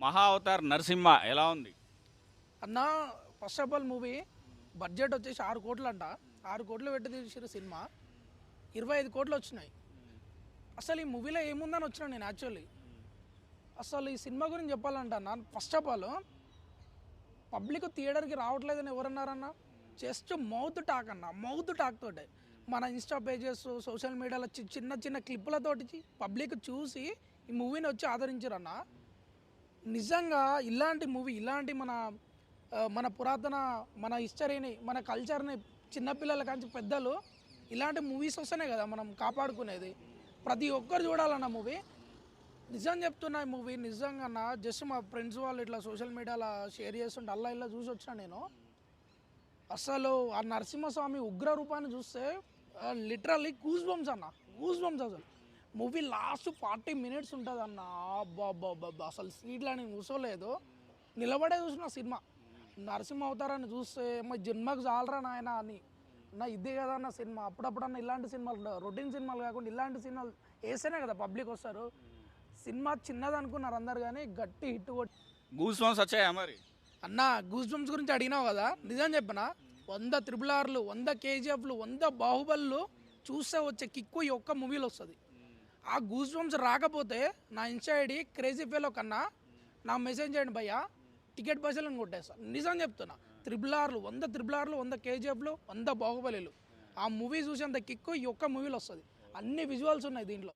మహా అవతార్ నరసింహ ఎలా ఉంది? అన్న first of all movie budget వచ్చేసి 6 కోట్లు అంట. 6 కోట్లు పెట్టి తీసిన సినిమా 25 కోట్లు వచ్చినాయి. అసలు ఈ మూవీలో ఏముందని వచ్చినా నేను యాక్చువల్లీ అసలు ఈ సినిమా గురించి చెప్పాలంట అన్న, ఫస్ట్ ఆఫ్ ఆల్ పబ్లిక్ థియేటర్కి రావట్లేదని ఎవరన్నారన్న? జస్ట్ మౌత్ టాక్ అన్న, మౌత్ టాక్ తోటే మన ఇన్స్టా పేజెస్ సోషల్ మీడియాలో చిన్న చిన్న క్లిప్పులతోటి పబ్లిక్ చూసి ఈ మూవీని వచ్చి ఆదరించారన్న. నిజంగా ఇలాంటి మూవీ, ఇలాంటి మన పురాతన మన హిస్టరీని మన కల్చర్ని చిన్నపిల్లల కాంచి పెద్దలు ఇలాంటి మూవీస్ వస్తేనే కదా మనం కాపాడుకునేది. ప్రతి ఒక్కరు చూడాలన్న మూవీ. నిజం చెప్తున్నా, ఈ మూవీ నిజంగా జస్ట్ మా ఫ్రెండ్స్ వాళ్ళు ఇట్లా సోషల్ మీడియాలో షేర్ చేస్తుంటే అల్లా ఇలా చూసి వచ్చిన నేను. అసలు ఆ నరసింహస్వామి ఉగ్ర రూపాన్ని చూస్తే లిటరల్లీ గూస్ బంప్స్ అన్న, గూస్ బంప్స్. అసలు మూవీ లాస్ట్ 40 minutes ఉంటుంది అన్న. బాబా అసలు సీట్లో నేను కూర్చోలేదు, నిలబడే చూసిన సినిమా. నరసింహ అవతారాన్ని చూస్తే మా జన్మకు చాలరా నాయన అని నా ఇదే కదా అన్న సినిమా. అప్పుడప్పుడన్నా ఇలాంటి సినిమాలు, రొటీన్ సినిమాలు కాకుండా ఇలాంటి సినిమాలు వేస్తేనే కదా పబ్లిక్ వస్తారు. సినిమా చిన్నది అనుకున్నారు అందరు కానీ గట్టి హిట్ కొట్టి గూస్ బంప్స్ వచ్చాయా మరి? అన్న గూస్ బంప్స్ గురించి అడిగినావు కదా, నిజం చెప్పనా, 100 RRRలు 100 KGFలు 100 బాహుబలులు చూస్తే వచ్చే కిక్కు ఈ ఒక్క మూవీలో వస్తుంది. ఆ గూస్ బంప్స్ రాకపోతే నా ఇన్స్టా ఐడి క్రేజీ ఫెలో కన్నా నాకు మెసేజ్ చేయండి భయ్యా, టికెట్ పైసలను కొట్టేస్తాను. నిజం చెప్తున్నా, 100 RRRలు 100 KGFలు 100 బాహుబలిలు ఆ మూవీ చూసేంత కిక్కు ఈ ఒక్క మూవీలో వస్తుంది. అన్ని విజువల్స్ ఉన్నాయి దీంట్లో.